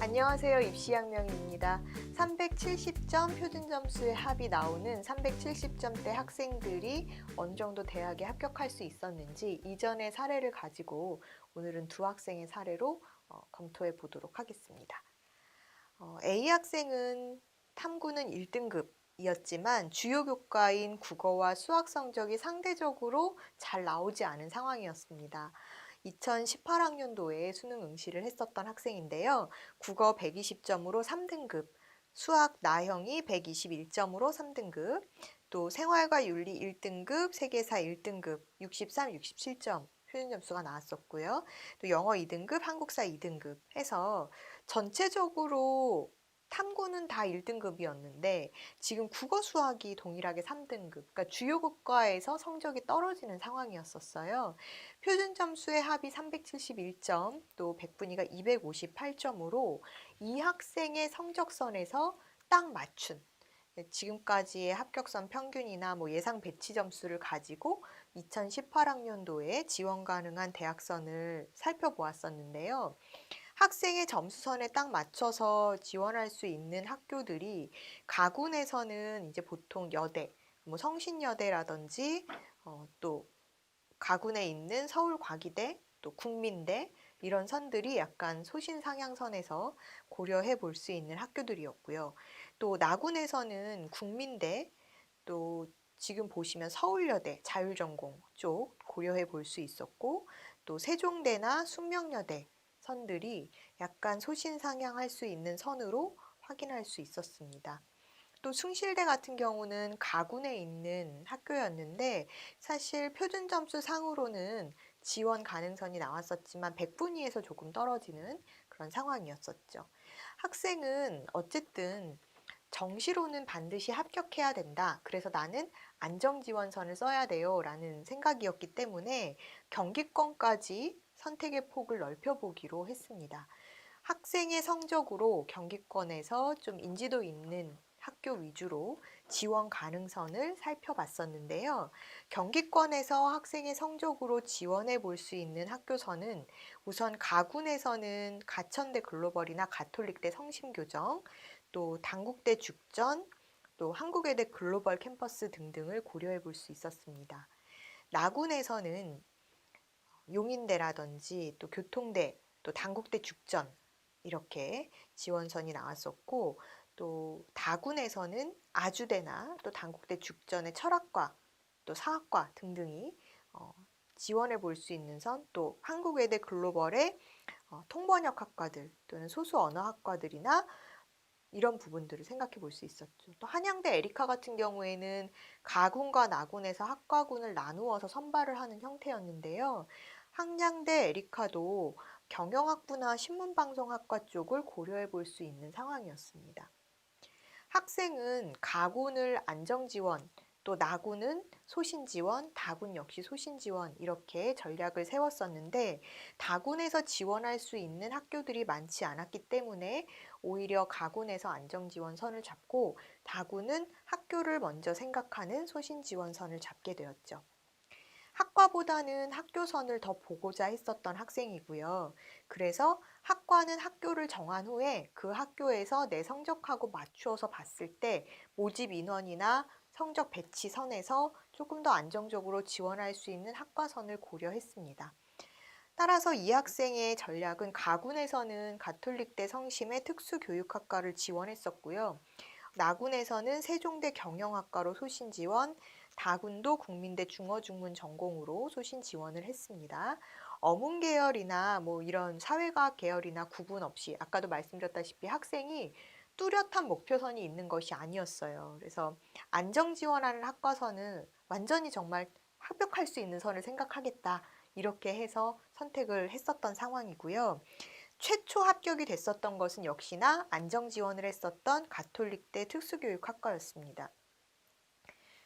안녕하세요. 입시양명입니다. 370점 표준점수의 합이 나오는 370점대 학생들이 어느 정도 대학에 합격할 수 있었는지 이전의 사례를 가지고 오늘은 두 학생의 사례로 검토해 보도록 하겠습니다. A 학생은 탐구는 1등급이었지만 주요 교과인 국어와 수학 성적이 상대적으로 잘 나오지 않은 상황이었습니다. 2018학년도에 수능 응시를 했었던 학생인데요. 국어 120점으로 3등급, 수학 나형이 121점으로 3등급, 또 생활과 윤리 1등급, 세계사 1등급, 63, 67점 표준점수가 나왔었고요. 또 영어 2등급, 한국사 2등급 해서 전체적으로 탐구는 다 1등급이었는데 지금 국어 수학이 동일하게 3등급, 그러니까 주요 국가에서 성적이 떨어지는 상황이었었어요. 표준 점수의 합이 371점, 또 백분위가 258점으로 이 학생의 성적선에서 딱 맞춘 지금까지의 합격선 평균이나 예상 배치 점수를 가지고 2018학년도에 지원 가능한 대학선을 살펴보았었는데요. 학생의 점수선에 딱 맞춰서 지원할 수 있는 학교들이 가군에서는 이제 보통 여대, 성신여대라든지 또 가군에 있는 서울과기대, 또 국민대 이런 선들이 약간 소신상향선에서 고려해 볼 수 있는 학교들이었고요. 또 나군에서는 국민대, 또 지금 보시면 서울여대, 자율전공 쪽 고려해 볼 수 있었고, 또 세종대나 숙명여대 선들이 약간 소신상향할 수 있는 선으로 확인할 수 있었습니다. 또 숭실대 같은 경우는 가군에 있는 학교였는데 사실 표준점수 상으로는 지원 가능선이 나왔었지만 백분위에서 조금 떨어지는 그런 상황이었었죠. 학생은 어쨌든 정시로는 반드시 합격해야 된다. 그래서 나는 안정지원선을 써야 돼요. 라는 생각이었기 때문에 경기권까지 선택의 폭을 넓혀보기로 했습니다. 학생의 성적으로 경기권에서 좀 인지도 있는 학교 위주로 지원 가능성을 살펴봤었는데요. 경기권에서 학생의 성적으로 지원해 볼 수 있는 학교선은 우선 가군에서는 가천대 글로벌이나 가톨릭대 성심교정, 또 단국대 죽전, 또 한국외대 글로벌 캠퍼스 등등을 고려해 볼 수 있었습니다. 나군에서는 용인대라든지 또 교통대, 또 단국대 죽전 이렇게 지원선이 나왔었고, 또 다군에서는 아주대나 또 단국대 죽전의 철학과, 또 사학과 등등이 지원해 볼 수 있는 선, 또 한국외대 글로벌의 통번역학과들 또는 소수언어학과들이나 이런 부분들을 생각해 볼 수 있었죠. 또 한양대 에리카 같은 경우에는 가군과 나군에서 학과군을 나누어서 선발을 하는 형태였는데요. 한양대 에리카도 경영학부나 신문방송학과 쪽을 고려해 볼 수 있는 상황이었습니다. 학생은 가군을 안정지원, 또 나군은 소신지원, 다군 역시 소신지원 이렇게 전략을 세웠었는데 다군에서 지원할 수 있는 학교들이 많지 않았기 때문에 오히려 가군에서 안정지원선을 잡고 다군은 학교를 먼저 생각하는 소신지원선을 잡게 되었죠. 학과보다는 학교선을 더 보고자 했었던 학생이고요. 그래서 학과는 학교를 정한 후에 그 학교에서 내 성적하고 맞추어서 봤을 때 모집 인원이나 성적 배치 선에서 조금 더 안정적으로 지원할 수 있는 학과선을 고려했습니다. 따라서 이 학생의 전략은 가군에서는 가톨릭대 성심의 특수교육학과를 지원했었고요. 나군에서는 세종대 경영학과로 소신 지원, 다군도 국민대 중어중문 전공으로 소신 지원을 했습니다. 어문 계열이나 이런 사회과학 계열이나 구분 없이 아까도 말씀드렸다시피 학생이 뚜렷한 목표선이 있는 것이 아니었어요. 그래서 안정 지원하는 학과선은 완전히 정말 합격할 수 있는 선을 생각하겠다. 이렇게 해서 선택을 했었던 상황이고요. 최초 합격이 됐었던 것은 역시나 안정 지원을 했었던 가톨릭대 특수교육학과였습니다.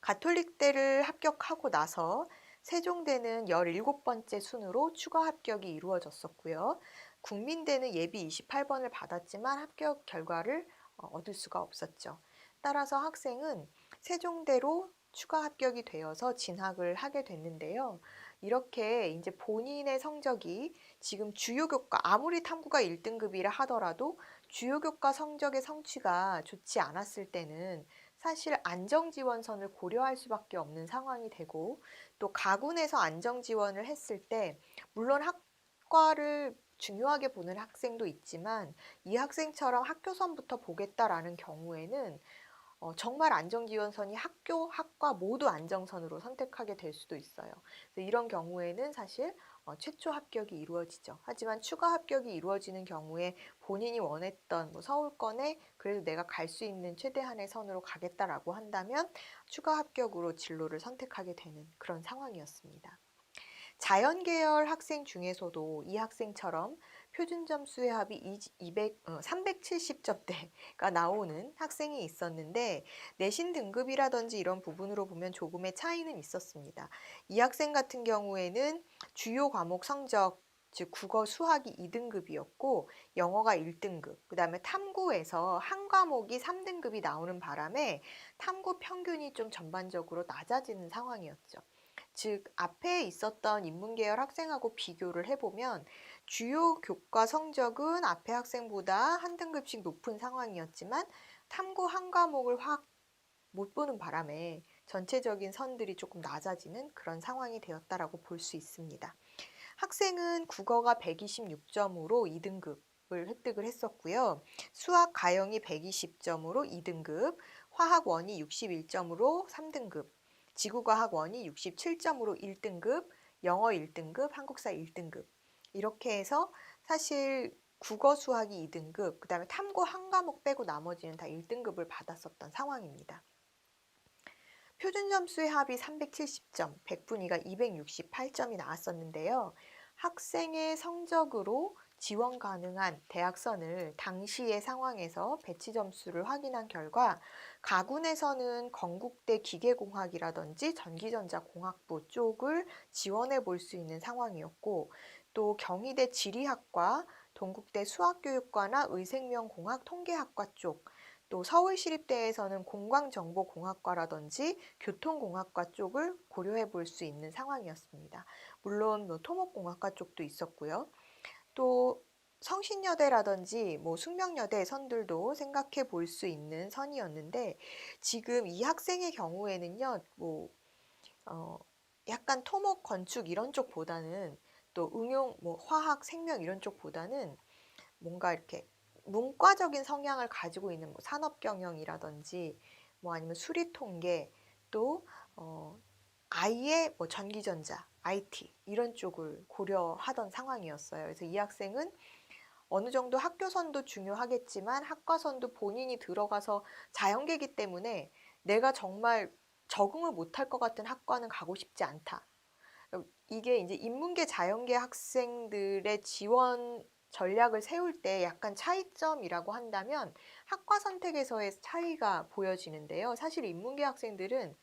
가톨릭대를 합격하고 나서 세종대는 17번째 순으로 추가 합격이 이루어졌었고요. 국민대는 예비 28번을 받았지만 합격 결과를 얻을 수가 없었죠. 따라서 학생은 세종대로 추가 합격이 되어서 진학을 하게 됐는데요. 이렇게 이제 본인의 성적이 지금 주요 교과, 아무리 탐구가 1등급이라 하더라도 주요 교과 성적의 성취가 좋지 않았을 때는 사실 안정지원선을 고려할 수밖에 없는 상황이 되고, 또 가군에서 안정지원을 했을 때 물론 학과를 중요하게 보는 학생도 있지만 이 학생처럼 학교선부터 보겠다라는 경우에는 정말 안정지원선이 학교, 학과 모두 안정선으로 선택하게 될 수도 있어요. 그래서 이런 경우에는 사실 최초 합격이 이루어지죠. 하지만 추가 합격이 이루어지는 경우에 본인이 원했던 뭐 서울권에 그래도 내가 갈 수 있는 최대한의 선으로 가겠다라고 한다면 추가 합격으로 진로를 선택하게 되는 그런 상황이었습니다. 자연계열 학생 중에서도 이 학생처럼 표준점 수의합이 370점대가 나오는 학생이 있었는데 내신 등급이라든지 이런 부분으로 보면 조금의 차이는 있었습니다. 이 학생 같은 경우에는 주요 과목 성적, 즉 국어 수학이 2등급이었고 영어가 1등급, 그 다음에 탐구에서 한 과목이 3등급이 나오는 바람에 탐구 평균이 좀 전반적으로 낮아지는 상황이었죠. 즉 앞에 있었던 인문계열 학생하고 비교를 해보면 주요 교과 성적은 앞에 학생보다 한 등급씩 높은 상황이었지만 탐구 한 과목을 확 못 보는 바람에 전체적인 선들이 조금 낮아지는 그런 상황이 되었다라고 볼 수 있습니다. 학생은 국어가 126점으로 2등급을 획득을 했었고요. 수학 가영이 120점으로 2등급, 화학 원이 61점으로 3등급, 지구과학 원이 67점으로 1등급, 영어 1등급, 한국사 1등급. 이렇게 해서 사실 국어 수학이 2등급, 그 다음에 탐구 한 과목 빼고 나머지는 다 1등급을 받았었던 상황입니다. 표준점수의 합이 370점, 백분위가 268점이 나왔었는데요. 학생의 성적으로 지원 가능한 대학선을 당시의 상황에서 배치 점수를 확인한 결과 가군에서는 건국대 기계공학이라든지 전기전자공학부 쪽을 지원해 볼 수 있는 상황이었고, 또 경희대 지리학과, 동국대 수학교육과나 의생명공학 통계학과 쪽, 또 서울시립대에서는 공광정보공학과라든지 교통공학과 쪽을 고려해 볼 수 있는 상황이었습니다. 물론 뭐 토목공학과 쪽도 있었고요. 또 성신여대라든지 뭐 숙명여대 선들도 생각해 볼 수 있는 선이었는데, 지금 이 학생의 경우에는요, 약간 토목, 건축 이런 쪽보다는, 또 응용, 뭐 화학, 생명 이런 쪽보다는 뭔가 이렇게 문과적인 성향을 가지고 있는 뭐 산업경영이라든지 뭐 아니면 수리통계, 또 아예 뭐 전기전자, IT 이런 쪽을 고려하던 상황이었어요. 그래서 이 학생은 어느 정도 학교선도 중요하겠지만 학과선도 본인이 들어가서 자연계이기 때문에 내가 정말 적응을 못할 것 같은 학과는 가고 싶지 않다. 이게 이제 인문계, 자연계 학생들의 지원 전략을 세울 때 약간 차이점이라고 한다면 학과 선택에서의 차이가 보여지는데요. 사실 인문계 학생들은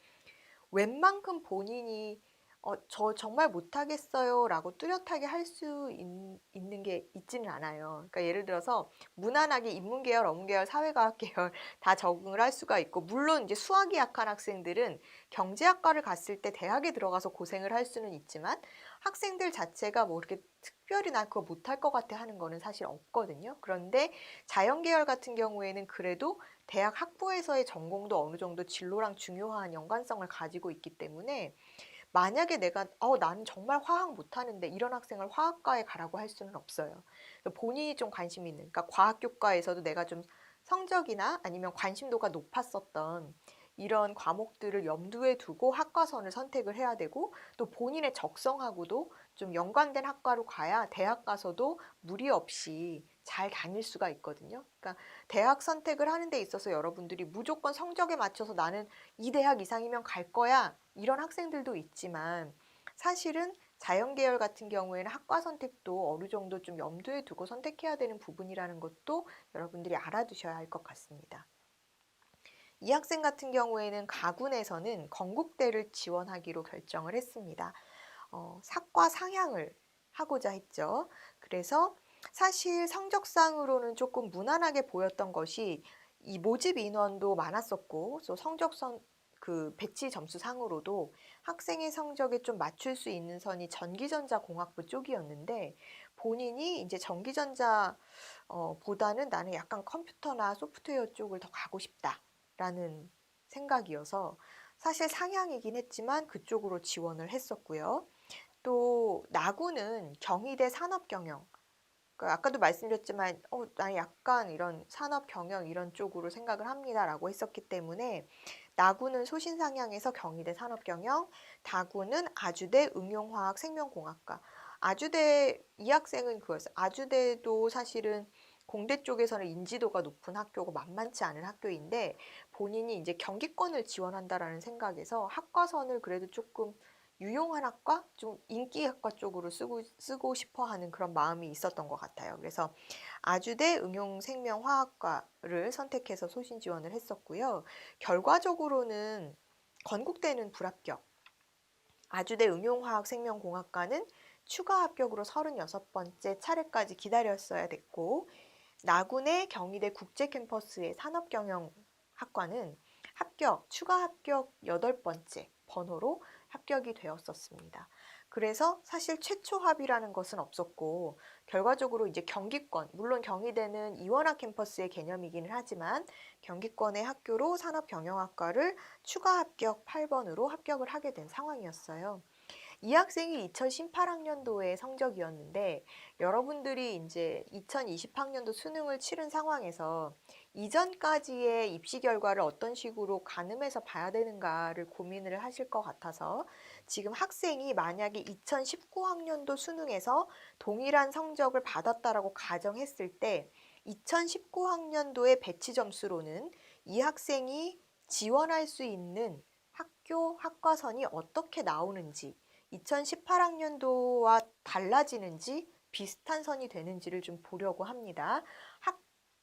웬만큼 본인이 저 정말 못하겠어요 라고 뚜렷하게 할 수 있는 게 있지는 않아요. 그러니까 예를 들어서 무난하게 인문계열, 어문계열, 사회과학계열 다 적응을 할 수가 있고, 물론 이제 수학이 약한 학생들은 경제학과를 갔을 때 대학에 들어가서 고생을 할 수는 있지만 학생들 자체가 뭐 이렇게 특별히 나 그거 못할 것 같아 하는 거는 사실 없거든요. 그런데 자연계열 같은 경우에는 그래도 대학 학부에서의 전공도 어느 정도 진로랑 중요한 연관성을 가지고 있기 때문에 만약에 내가 나는 정말 화학 못하는데 이런 학생을 화학과에 가라고 할 수는 없어요. 본인이 좀 관심 있는, 그러니까 과학교과에서도 내가 좀 성적이나 아니면 관심도가 높았었던 이런 과목들을 염두에 두고 학과선을 선택을 해야 되고, 또 본인의 적성하고도 좀 연관된 학과로 가야 대학 가서도 무리 없이 잘 다닐 수가 있거든요. 그러니까 대학 선택을 하는 데 있어서 여러분들이 무조건 성적에 맞춰서 나는 이 대학 이상이면 갈 거야 이런 학생들도 있지만, 사실은 자연계열 같은 경우에는 학과 선택도 어느 정도 좀 염두에 두고 선택해야 되는 부분이라는 것도 여러분들이 알아두셔야 할 것 같습니다. 이 학생 같은 경우에는 가군에서는 건국대를 지원하기로 결정을 했습니다. 사과 상향을 하고자 했죠. 그래서 사실 성적상으로는 조금 무난하게 보였던 것이 이 모집 인원도 많았었고, 또 성적선 그 배치 점수 상으로도 학생의 성적에 좀 맞출 수 있는 선이 전기전자공학부 쪽이었는데 본인이 이제 전기전자 보다는 나는 약간 컴퓨터나 소프트웨어 쪽을 더 가고 싶다라는 생각이어서 사실 상향이긴 했지만 그쪽으로 지원을 했었고요. 또 나구는 경희대 산업경영. 그러니까 아까도 말씀드렸지만 나 약간 이런 산업경영 이런 쪽으로 생각을 합니다라고 했었기 때문에 나구는 소신상향에서 경희대 산업경영, 다구는 아주대 응용화학 생명공학과. 아주대 이 학생은 그거였어요. 아주대도 사실은 공대 쪽에서는 인지도가 높은 학교고 만만치 않은 학교인데 본인이 이제 경기권을 지원한다라는 생각에서 학과선을 그래도 조금 유용한 학과, 좀 인기 학과 쪽으로 쓰고 싶어 하는 그런 마음이 있었던 것 같아요. 그래서 아주대 응용생명화학과를 선택해서 소신 지원을 했었고요. 결과적으로는 건국대는 불합격, 아주대 응용화학생명공학과는 추가 합격으로 36번째 차례까지 기다렸어야 됐고, 나군의 경희대 국제캠퍼스의 산업경영학과는 합격, 추가 합격 8번째 번호로 합격이 되었었습니다. 그래서 사실 최초 합이라는 것은 없었고 결과적으로 이제 경기권, 물론 경희대는 이원화 캠퍼스의 개념이기는 하지만 경기권의 학교로 산업경영학과를 추가 합격 8번으로 합격을 하게 된 상황이었어요. 이 학생이 2018학년도의 성적이었는데 여러분들이 이제 2020학년도 수능을 치른 상황에서 이전까지의 입시 결과를 어떤 식으로 가늠해서 봐야 되는가를 고민을 하실 것 같아서 지금 학생이 만약에 2019학년도 수능에서 동일한 성적을 받았다라고 가정했을 때 2019학년도의 배치 점수로는 이 학생이 지원할 수 있는 학교, 학과선이 어떻게 나오는지 2018학년도와 달라지는지 비슷한 선이 되는지를 좀 보려고 합니다.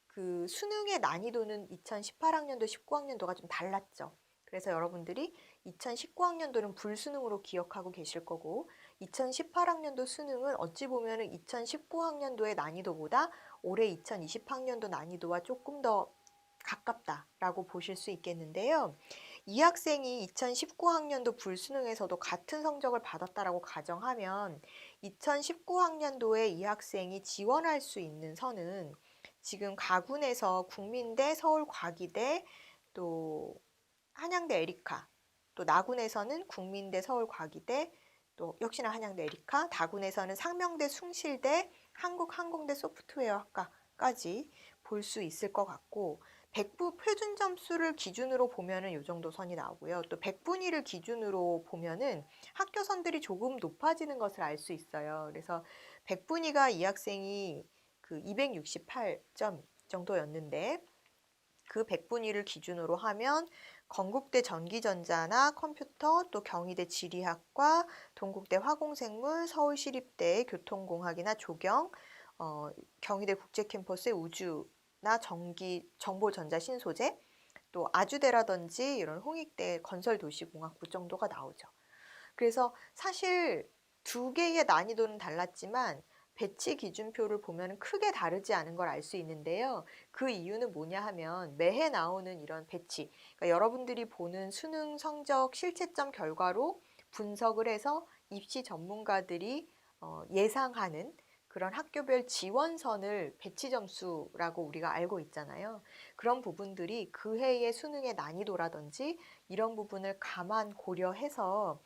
그 수능의 난이도는 2018학년도, 19학년도가 좀 달랐죠. 그래서 여러분들이 2019학년도는 불수능으로 기억하고 계실 거고 2018학년도 수능은 어찌 보면 2019학년도의 난이도보다 올해 2020학년도 난이도와 조금 더 가깝다라고 보실 수 있겠는데요. 이 학생이 2019학년도 불수능에서도 같은 성적을 받았다라고 가정하면 2019학년도에 이 학생이 지원할 수 있는 선은 지금 가군에서 국민대, 서울과기대, 또 한양대 에리카, 또 나군에서는 국민대, 서울과기대, 또 역시나 한양대 에리카, 다군에서는 상명대, 숭실대, 한국항공대 소프트웨어학과까지 볼 수 있을 것 같고 백부 표준 점수를 기준으로 보면은 이 정도 선이 나오고요. 또 백분위를 기준으로 보면은 학교선들이 조금 높아지는 것을 알 수 있어요. 그래서 백분위가 이 학생이 그 268점 정도였는데 그 백분위를 기준으로 하면 건국대 전기전자나 컴퓨터, 또 경희대 지리학과, 동국대 화공생물, 서울시립대 교통공학이나 조경, 경희대 국제캠퍼스의 우주나 정보전자 신소재, 또 아주대라든지 이런 홍익대 건설도시공학부 정도가 나오죠. 그래서 사실 두 개의 난이도는 달랐지만 배치 기준표를 보면 크게 다르지 않은 걸 알 수 있는데요. 그 이유는 뭐냐 하면 매해 나오는 이런 배치, 그러니까 여러분들이 보는 수능 성적 실채점 결과로 분석을 해서 입시 전문가들이 예상하는 그런 학교별 지원선을 배치 점수라고 우리가 알고 있잖아요. 그런 부분들이 그 해의 수능의 난이도라든지 이런 부분을 감안 고려해서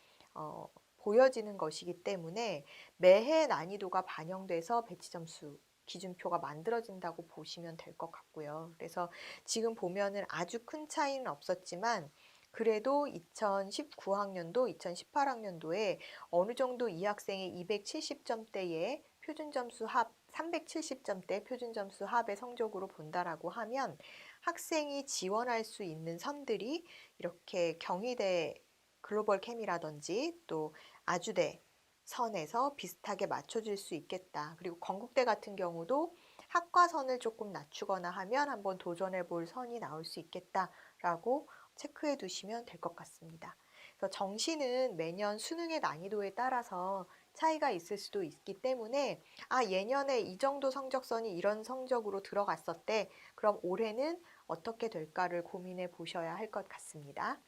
보여지는 것이기 때문에 매해 난이도가 반영돼서 배치 점수 기준표가 만들어진다고 보시면 될 것 같고요. 그래서 지금 보면은 아주 큰 차이는 없었지만 그래도 2019학년도, 2018학년도에 어느 정도 이 학생의 270점대의 표준점수 합, 370점대 표준점수 합의 성적으로 본다라고 하면 학생이 지원할 수 있는 선들이 이렇게 경희대 글로벌 캠이라든지 또 아주대 선에서 비슷하게 맞춰줄 수 있겠다. 그리고 건국대 같은 경우도 학과선을 조금 낮추거나 하면 한번 도전해 볼 선이 나올 수 있겠다라고 체크해 두시면 될 것 같습니다. 그래서 정시는 매년 수능의 난이도에 따라서 차이가 있을 수도 있기 때문에 예년에 이 정도 성적선이 이런 성적으로 들어갔었대. 그럼 올해는 어떻게 될까를 고민해 보셔야 할 것 같습니다.